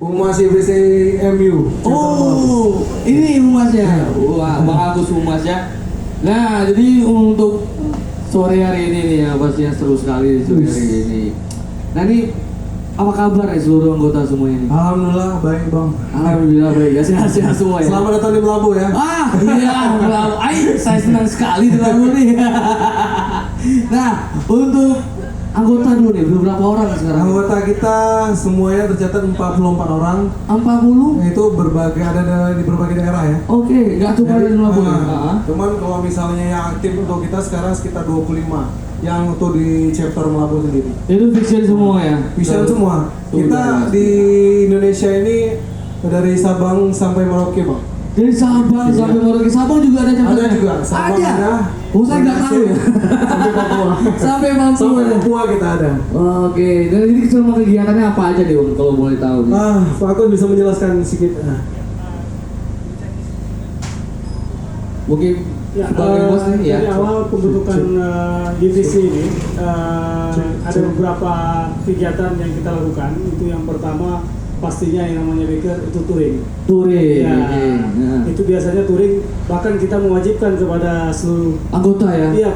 Humas IBC MU. Oh, ini humasnya. Wah, Bang Agus humas ya. Nah, jadi untuk sore hari ini nih ya, pastinya seru sekali sore hari ini. Nah, ini apa kabar ya seluruh anggota semua ini? Alhamdulillah baik bang. Alhamdulillah baik ya, sehat-sehat semua ya. Selamat datang di Melabu ya. Ah, iya, Melabu. Saya senang sekali di Melabu nih. Nah, untuk anggota dulu nih, berapa orang sekarang? Anggota kita semuanya tercatat 44 orang. 40? Itu ada di berbagai daerah ya. Oke, nggak cuma di Melabu ya? Cuman kalau misalnya yang aktif untuk kita sekarang sekitar 25 yang untuk di chapter Melabu sendiri. Itu vision semua ya? Vision semua. Kita di Indonesia ini dari Sabang sampai Merauke bang. Dari Sabang sampai Merauke. Sabang juga ada chapter? Ada juga. Sabang ada. Oh, saya nggak tahu ya. Sampai Papua. Sampai Papua. Sampai Papua kita ada. Oke, dan ini semua kegiatannya apa aja nih Bang, kalau boleh tahu? Pak Akun bisa menjelaskan sedikit. Mungkin Ya, sebagai bos nih ya. dari awal pembentukan YVC ini ada beberapa kegiatan yang kita lakukan. Itu yang pertama pastinya yang namanya Baker itu touring. Touring. Ya, Nah. itu biasanya touring, bahkan kita mewajibkan kepada seluruh Anggota ya? iya,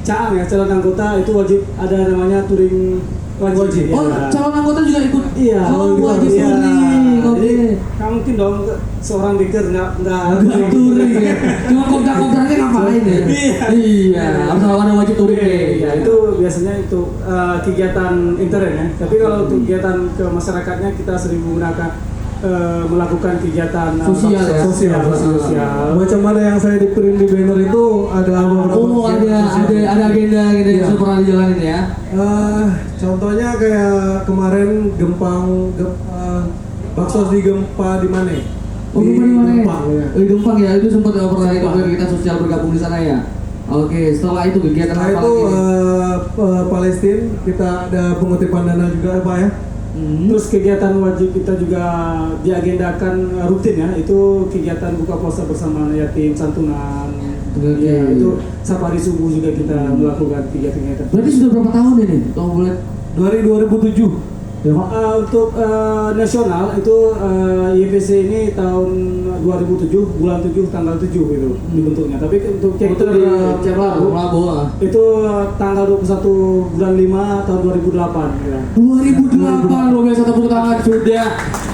caang ya, calon anggota itu wajib ada namanya touring wajib. Oh, Ya. calon anggota juga ikut? Iya, Oh, wajib iya. touring. Oke. Jadi nggak mungkin dong seorang Baker nggak Nggak touring ya? Cuma kopdar-kopdarnya ngapain ya? Iya, harus ada wajib touring ya. Ya, itu biasanya itu kegiatan intern ya. Tapi kalau untuk kegiatan ke masyarakatnya kita sering menggunakan melakukan kegiatan Sosial ya? sosial. Macam mana yang saya di print di banner itu ada beberapa. Oh, ada agenda gitu yang sudah pernah dijalanin ya? Contohnya kayak kemarin baksos di gempa di mana? Oh, di mana? Gempang ya. Oh, di Gempang ya, itu sempat pernah ikut kegiatan sosial bergabung di sana ya. Oke, setelah itu kegiatan Setelah apa itu lagi? Palestina kita ada pengutipan dana juga Pak ya. Terus kegiatan wajib kita juga diagendakan rutin ya. Itu kegiatan buka puasa bersama yatim, santunan. Oke. Ya, itu safari subuh juga kita melakukan kegiatan-kegiatan. Berarti sudah berapa tahun ini? Kalau boleh? Dari 2007. Ya, Pak. Untuk nasional itu YPC ini tahun 2007 bulan 7 tanggal 7 itu dibentuknya. Tapi untuk Itu di Melabu. itu tanggal 21 bulan 5 tahun 2008 ya. 2008 luar biasa, tepuk tangan sudah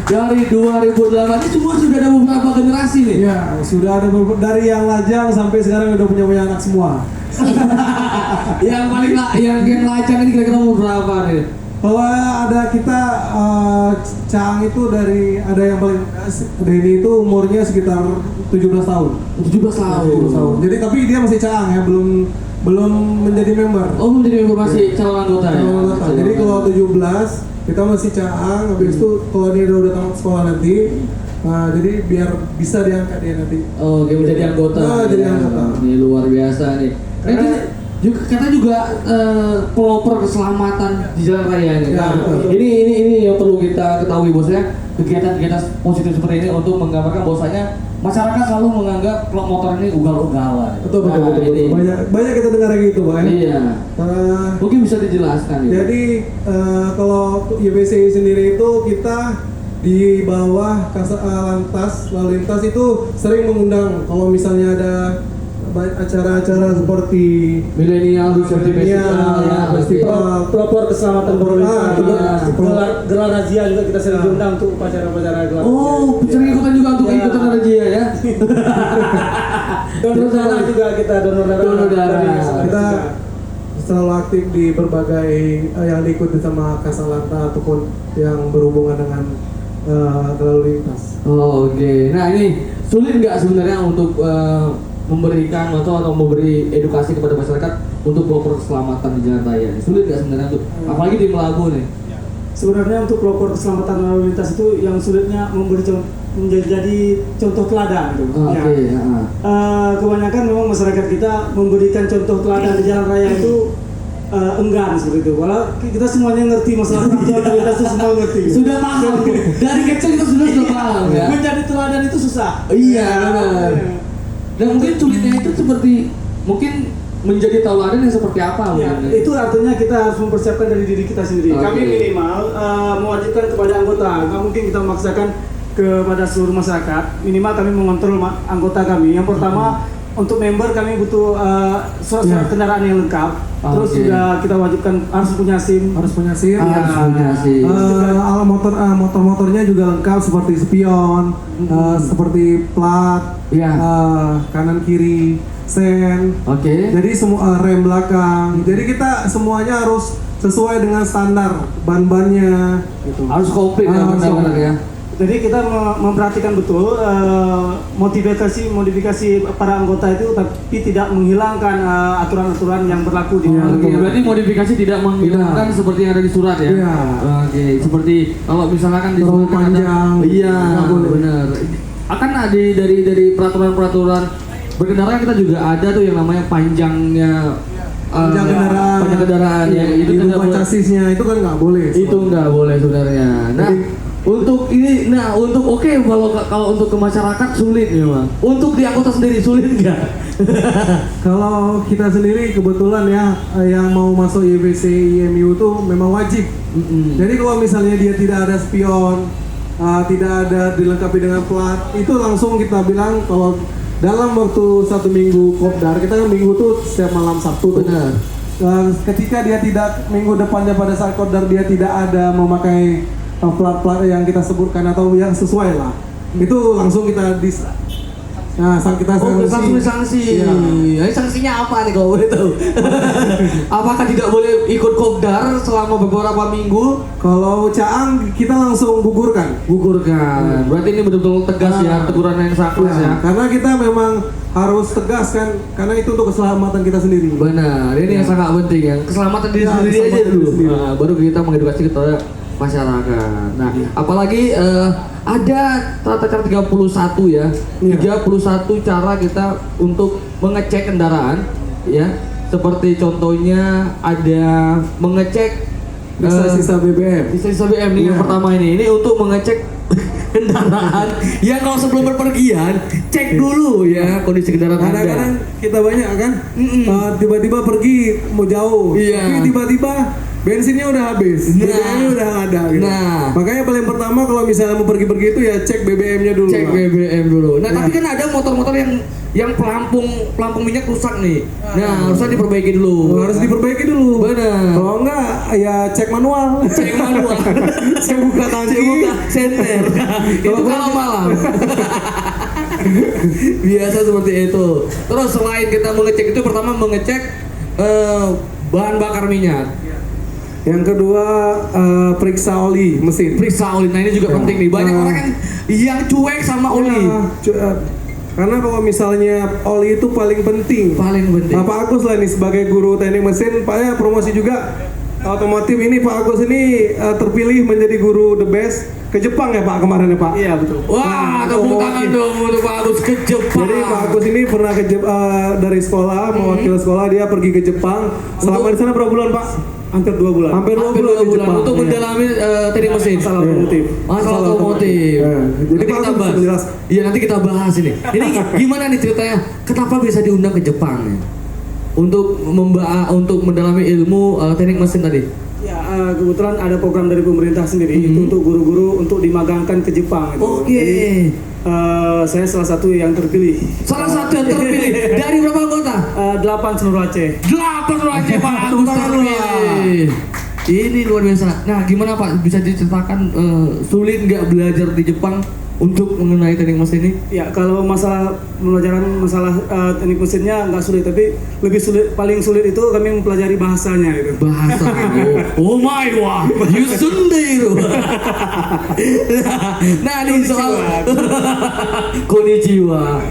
dari 2008 ini semua sudah ada beberapa generasi nih. Ya, sudah ada dari yang lajang sampai sekarang udah punya anak semua. yang lajang ini kira-kira umur berapa nih? Kalau ada kita Caang itu dari ada yang paling Denny itu umurnya sekitar 17 tahun. 17 tahun. Jadi tapi dia masih Caang ya, belum menjadi member. Oh, menjadi informasi calon anggota ya. Calon anggota. Jadi kalau 17 kita masih Caang, habis itu kalau dia udah tamat sekolah nanti, jadi biar bisa diangkat dia nanti. Oh, dia menjadi anggota. Jadi anggota. Ini luar biasa nih. Kata juga pelopor keselamatan di jalan raya ini. Ya, betul. Ini yang perlu kita ketahui bosnya, kegiatan-kegiatan positif seperti ini untuk menggambarkan bahwasanya masyarakat selalu menganggap klub motor ini ugal-ugalan. Betul. Ini. Banyak kita dengar kayak gitu, Pak ya. Iya. Mungkin bisa dijelaskan ya. Jadi kalau YBC sendiri itu kita di bawah lantas lalu lintas itu sering mengundang kalau misalnya ada acara-acara seperti milenial festival ya, festival Pelopor keselamatan berlalu lintas. betul. Gelar razia juga kita sering diundang untuk upacara-upacara gelar. Oh, sering ikutan juga untuk ikutan razia ya. Donor darah juga kita donor darah. Kita selalu aktif di berbagai yang diikuti sama Kasalanta ataupun yang berhubungan dengan lalu lintas. Oh, oke. Nah, ini sulit nggak sebenarnya untuk memberikan atau memberi edukasi kepada masyarakat untuk pelopor keselamatan di jalan raya? Sulit nggak sebenarnya untuk, apalagi di Melabu nih? Sebenarnya untuk pelopor keselamatan lalu lintas itu yang sulitnya menjadi contoh teladan gitu. Oke. Kebanyakan memang masyarakat kita memberikan contoh teladan di jalan raya itu enggan seperti itu. Walau kita semuanya ngerti masalah lalu lintas itu semua ngerti. Sudah paham. Dari kecil kita sudah paham ya. Menjadi teladan itu susah. Iya, benar. Dan mungkin sulitnya itu seperti mungkin menjadi tauladan yang seperti apa? Ya, mungkin? itu artinya kita harus mempersiapkan dari diri kita sendiri. Oke. Kami minimal mewajibkan kepada anggota, nggak mungkin kita memaksakan kepada seluruh masyarakat. Minimal kami mengontrol anggota kami. Yang pertama, untuk member kami butuh surat kendaraan yang lengkap. Terus Oke. juga kita wajibkan harus punya SIM. Harus punya SIM. Harus punya SIM. Alat motor-motornya juga lengkap seperti spion, seperti plat, Iya. kanan kiri, sen. Oke. Jadi semua rem belakang. Jadi kita semuanya harus sesuai dengan standar ban-bannya gitu. Harus komplit ya Harus benar-benar komplit. ya. Jadi kita memperhatikan betul modifikasi para anggota itu, tapi tidak menghilangkan aturan-aturan yang berlaku di Oke, berarti modifikasi tidak menghilangkan Iya. seperti yang ada di surat ya? Iya. Oke, seperti kalau misalkan di Terlalu surat kan panjang. iya, Nggak boleh. benar. Akan ada dari peraturan-peraturan berkendara kita juga ada tuh yang namanya panjangnya Panjang kendaraan. panjang kendaraan ya. Itu Di tidak rumah boleh. chassisnya itu kan nggak boleh. Itu nggak boleh sebenarnya. Nah, Jadi- untuk ini, untuk oke, kalau untuk ke masyarakat sulit memang. Untuk di anggota sendiri sulit nggak? Kalau kita sendiri kebetulan ya yang mau masuk YBC IMU itu memang wajib. Jadi kalau misalnya dia tidak ada spion, tidak ada dilengkapi dengan plat, itu langsung kita bilang kalau dalam waktu 1 minggu kopdar, kita kan minggu tuh setiap malam Sabtu tuh. Benar. Ketika dia tidak minggu depannya pada saat kopdar dia tidak ada memakai plat-plat yang kita sebutkan atau yang sesuai lah, itu langsung kita kita Langsung sanksi. Iya. Ini sanksinya apa nih kalau boleh tahu? Apakah tidak boleh ikut kopdar selama beberapa minggu? Kalau Caang kita langsung gugurkan. Gugurkan. Berarti ini betul-betul tegas ya, teguran yang sangat keras ya. Karena kita memang harus tegas kan, karena itu untuk keselamatan kita sendiri. Benar, ini yang sangat penting ya. Keselamatan diri Ya, sendiri aja keselamatan dulu. diri sendiri. Nah, baru kita mengedukasi kepada masyarakat. Nah, apalagi ada tata cara 31 ya. Iya. 31 cara kita untuk mengecek kendaraan ya. Seperti contohnya ada mengecek Sisa-sisa BBM. sisa BM nih yang Iya. pertama ini untuk mengecek kendaraan yang kalau sebelum berpergian cek dulu ya kondisi kendaraan Kadang-kadang Anda. kita banyak kan, tiba-tiba pergi mau jauh, Iya. tapi tiba-tiba bensinnya udah habis, Nah. BBM-nya udah nggak ada. Gitu. Nah. Makanya paling pertama kalau misalnya mau pergi-pergi itu ya cek BBM-nya dulu. Cek Pak. BBM dulu. Nah, Ya. tapi kan ada motor-motor yang pelampung minyak rusak nih. Nah, harusnya diperbaiki dulu. Harus diperbaiki dulu. Benar. Kalau enggak ya cek manual. Cek manual. Cek buka tangki. Cek buka senter. Itu kalau malam. Biasa seperti itu. Terus selain kita mengecek itu, pertama mengecek bahan bakar minyak. Yang kedua periksa oli mesin. Periksa oli. Nah, ini juga Ya. penting nih. Banyak orang yang cuek sama oli. Karena kalau misalnya oli itu paling penting. Paling penting. Nah, Pak Agus lah nih sebagai guru teknik mesin, Pak ya promosi juga otomotif ini Pak Agus ini terpilih menjadi guru the best ke Jepang ya Pak kemarin ya Pak. Iya betul. Wah, tepuk tangan dong untuk Pak Agus ke Jepang. Jadi Pak Agus ini pernah ke dari sekolah mewakili sekolah dia pergi ke Jepang. Selama di sana berapa bulan Pak? Hampir 2 bulan. Hampir 2 Hampir bulan 2 di bulan Jepang. untuk Iya. mendalami teknik mesin. Masalah otomotif. Masalah otomotif. Jadi Nanti Pak kita Agus bahas. bisa jelas. Iya, nanti kita bahas ini. Ini gimana nih ceritanya? Kenapa bisa diundang ke Jepang nih? Untuk mendalami ilmu teknik mesin tadi. Ya, kebetulan ada program dari pemerintah sendiri itu untuk guru-guru untuk dimagangkan ke Jepang. Gitu. Oke. Jadi, saya salah satu yang terpilih. Salah satu yang terpilih dari berapa anggota? 8 seluruh Aceh. 8 Raja Pak Agus terpilih. Ini luar biasa. Nah, gimana Pak? Bisa diceritakan sulit nggak belajar di Jepang untuk mengenai teknik mesin ini? Ya, kalau masalah pembelajaran masalah teknik mesinnya nggak sulit, tapi lebih sulit, paling sulit itu kami mempelajari bahasanya itu. Bahasa oh my wah, you sendiri. Nah, ini soal konnichiwa.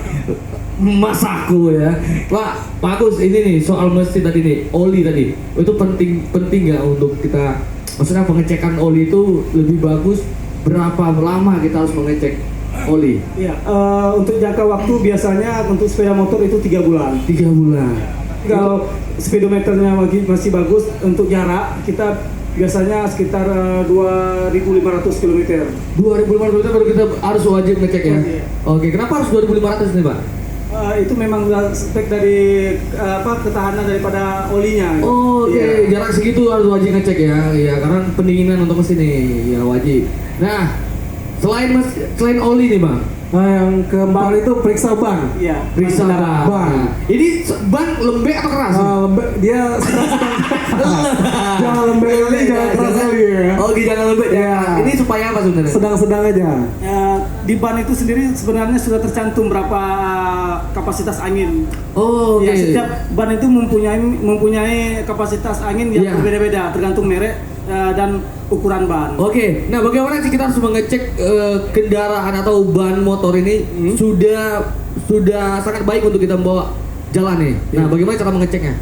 Masako ya. Pak Agus, ini nih soal mesin tadi nih, oli tadi. Itu penting nggak untuk kita, maksudnya pengecekan oli itu lebih bagus berapa lama kita harus mengecek oli? Ya, untuk jangka waktu biasanya untuk sepeda motor itu 3 bulan. 3 bulan. Kalau speedometernya masih bagus, untuk jarak kita biasanya sekitar 2.500 km. 2.500 baru kita harus wajib ngecek ya. Iya. Oke, kenapa harus 2.500 nih Pak? itu memang spek dari ketahanan daripada olinya. Oh, oke. Iya. Jarak segitu harus wajib ngecek ya. Iya, karena pendinginan untuk mesin nih, ya wajib. Nah, selain oli nih, Bang. Nah, yang keempat itu periksa ban. Iya. Periksa ban. Ban. Nah, ini ban lembek atau keras? Lembek, dia jangan lembek kali, jangan keras kali ya. Oh, jangan lembek ya. Ini supaya apa sebenarnya? Sedang-sedang aja. Di ban itu sendiri sebenarnya sudah tercantum berapa kapasitas angin. Oh, oke. Ya, setiap ban itu mempunyai kapasitas angin yang Iya. berbeda-beda tergantung merek dan ukuran ban. Oke, nah bagaimana sih kita harus mengecek kendaraan atau ban motor ini sudah sangat baik untuk kita bawa jalan nih. Nah, bagaimana cara mengeceknya?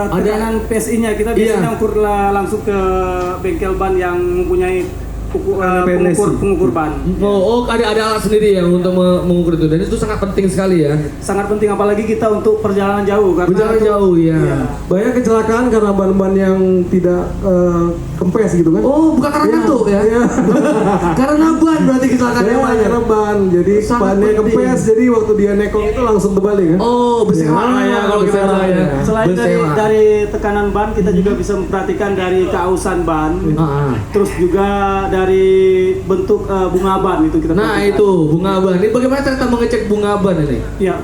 Tekanan PSI-nya kita biasanya ukur langsung ke bengkel ban yang mempunyai pengukur ban. Oh, ada alat sendiri ya untuk mengukur itu, dan itu sangat penting sekali ya. Sangat penting apalagi kita untuk perjalanan jauh karena Perjalanan jauh ya. Banyak kecelakaan karena ban-ban yang tidak kempes gitu kan. Oh, bukan karena itu ya. Iya. Karena ban berarti kecelakaannya Iya, banyak. karena ban. Jadi Sangat bannya penting. kempes, jadi waktu dia nekong itu langsung terbalik kan. Oh, berserahan ya kalau kita berserahan, tahu ya. ya. Selain Berserahan. dari tekanan ban, kita juga bisa memperhatikan dari keausan ban, terus juga dari bentuk bunga ban itu kita Nah, perhatikan. itu bunga ban. Ini bagaimana cara kita mengecek bunga ban ini? Ya,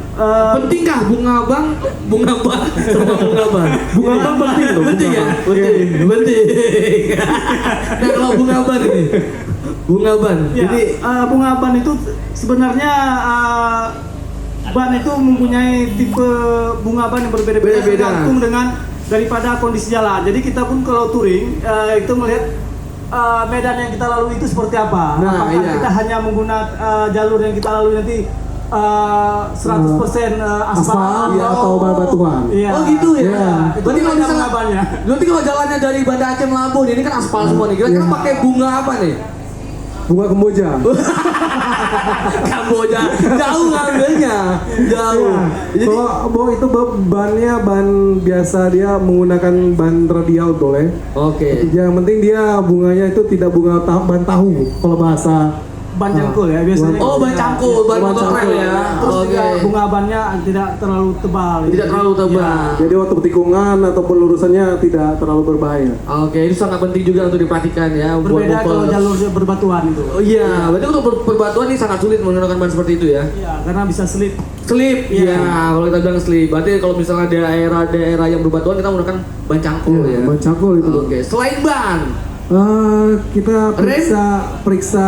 Pentingkah bunga ban sama bunga ban? Bunga ban penting loh. Penting ya? bunga ban. Penting. Nah, kalau bunga ban ini, bunga ban. ya, Jadi bunga ban itu sebenarnya ban itu mempunyai tipe bunga ban yang berbeda-beda Beda-beda. tergantung dengan daripada kondisi jalan. Jadi kita pun kalau touring itu melihat medan yang kita lalui itu seperti apa. Nah, Apakah iya. kita hanya menggunakan jalur yang kita lalui nanti 100% aspal Aspal atau batuan. Iya. Oh gitu ya. Iya. Itu Berarti kalau misalnya bunga-bunganya. berarti kalau jalannya dari Banda Aceh Lampung ini kan aspal semua nih. Kira-kira Iya. pakai bunga apa nih? Bunga kemboja. Kamboja. Jauh ngambilnya. Jauh. Jadi Kalau itu bannya ban biasa, dia menggunakan ban radial boleh. oke. Yang penting dia bunganya itu tidak bunga ban tahu kalau bahasa. Ban jangkul ya biasanya. Oh, ban cangkul, ban Ban motor cangkul. rel ya. Terus juga Oke. bunga bannya tidak terlalu tebal. Tidak terlalu tebal. Jadi waktu tikungan atau pelurusannya tidak terlalu berbahaya. Oke, itu sangat penting juga untuk diperhatikan ya. buat Berbeda motor. kalau jalur berbatuan itu. Oh iya, berarti untuk perbatuan ini sangat sulit menggunakan ban seperti itu ya. Iya, karena bisa slip. Slip, Iya. ya kalau kita bilang slip. Berarti kalau misalnya daerah-daerah yang berbatuan kita menggunakan ban cangkul ya. Ban cangkul itu. Oke, selain ban, Kita periksa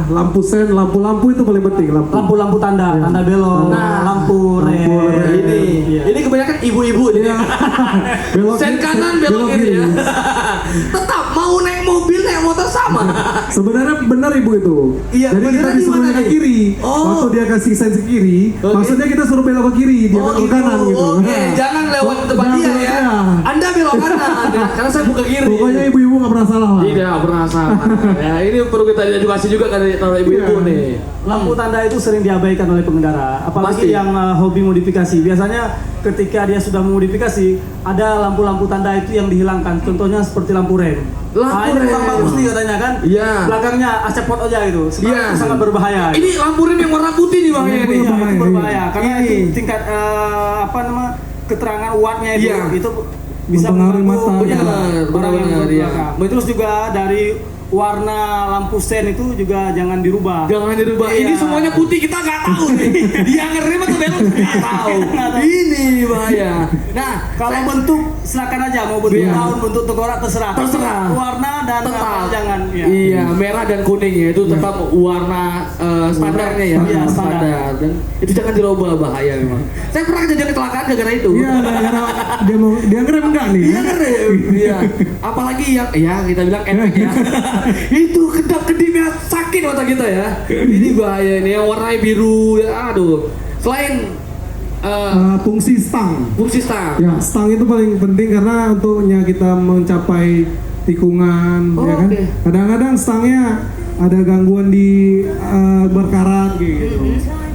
lampu sen, lampu itu paling penting. Lampu-lampu tanda belok, Nah, lampu lampu rem. rem. ini kebanyakan ibu-ibu nih. Belok Sen kiri, kanan belok kiri ya. Tetap mau naik mobil naik motor sama. Sebenarnya benar ibu itu. Iya, Jadi kita beneran disuruh gimana ke nih? kiri. Oh. Waktu dia kasih sen ke kiri, Oke. maksudnya kita suruh belok ke kiri, dia belok ke kanan gitu. Oke, Nah. jangan lewat tempat Jangan dia lewat ya. dia. Anda belok kanan, karena saya buka kiri. Pokoknya ibu-ibu nggak pernah salah lah. Tidak pernah salah. Ya, ini perlu kita edukasi juga kan dari ibu-ibu Iya. nih. Lampu tanda itu sering diabaikan oleh pengendara, apalagi Pasti. yang hobi modifikasi. Biasanya ketika dia sudah memodifikasi, ada lampu-lampu tanda itu yang dihilangkan. Contohnya seperti lampu rem. Lampu ini rem. kurang bagus nih katanya kan. Iya. Belakangnya acepot aja gitu. Sebenarnya Iya. itu sangat berbahaya. Ini lampu rem yang warna putih nih bang Iya, ini. Iya, itu berbahaya karena Ini. itu tingkat keterangan wattnya itu Iya. itu bisa Mempengaruhi mengganggu mata. ya, Benar, orang yang benar, iya. belakang. Terus juga dari warna lampu sen itu juga jangan dirubah. Jangan dirubah. Iya. Ini semuanya putih kita nggak tahu nih. Dia ngerem atau belok nggak tahu. Nggak tahu. Ini bahaya. Nah, Kalau bentuk silakan aja mau bentuk Iya. daun, bentuk tengkorak terserah. Terserah. Warna dan tetap jangan. Ya. Iya, merah dan kuning ya itu tetap warna standarnya ya. Iya, standar. Dan itu jangan dirubah, bahaya memang. Saya pernah kejadian kecelakaan gara-gara itu. Iya, karena dia ngerem enggak nih? Iya ngerem. Iya. Apalagi yang ya kita bilang enak ya. Itu kedap-kedipnya sakit mata kita ya. Ini bahaya ini yang warnanya biru ya. Aduh. Selain Fungsi stang. fungsi stang. Ya, stang itu paling penting karena untuknya kita mencapai tikungan, Oh, ya kan. oke. Kadang-kadang stangnya ada gangguan di berkarat gitu.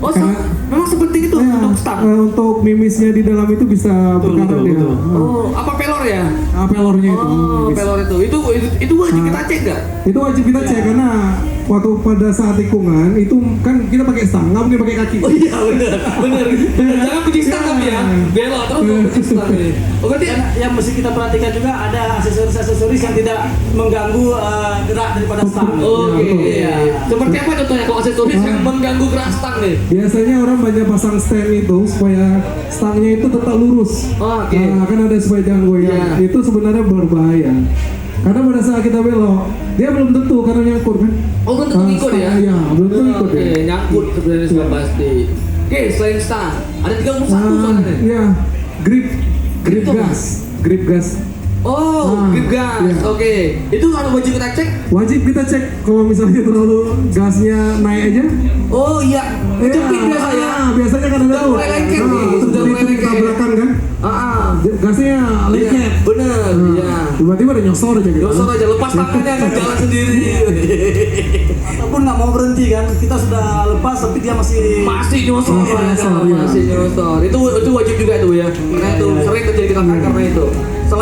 Oh, Karena- memang sepenting itu. Ya, untuk stang. untuk mimisnya di dalam itu bisa berkarat ya. Oh, apa pelor ya? Pelornya itu. Oh, mimis. pelor itu wajib kita cek nggak? Itu wajib kita cek karena waktu pada saat tikungan itu kan kita pakai stang, nggak mungkin pakai kaki. Oh iya bener. Jangan puji stang tapi ya. Belok terus puji stang ini. Oh berarti Yang mesti kita perhatikan juga ada aksesoris-aksesoris yang tidak mengganggu gerak daripada stang. oke. Iya. Seperti apa contohnya kalau aksesoris yang mengganggu gerak stang nih? Biasanya orang banyak pasang stand itu supaya stangnya itu tetap lurus. Oh, oke. Nah, kan ada supaya jangan goyang. Iya. Itu sebenarnya berbahaya. Karena pada saat kita belok, dia belum tentu karena nyangkut kan. Oh belum tentu ikut ya? Iya, belum tentu ikut Oke, ya. nyangkut sebenarnya sudah pasti. Oke, selain stang, ada 31 soalnya. Iya, grip Grip itu gas, grip gas. Oh, grip gas. Iya. Oke. Itu harus wajib kita cek. Wajib kita cek kalau misalnya terlalu gasnya naik aja. Oh iya, kejepit biasa ya. Biasanya kan ada Sudah mulai lengket nih, sudah mulai lengket. tabrakan kan. Gasnya lengket. Iya, bener. Iya. Tiba-tiba ada nyosor aja gitu. Nyosor aja, lepas tangannya kan jalan sendiri. Ataupun nggak mau berhenti kan, kita sudah lepas tapi dia masih Masih nyosor, Masih ya, nyosor, kan? iya. Masih nyosor. Itu wajib juga itu ya. Karena itu sering terjadi kecelakaan karena itu.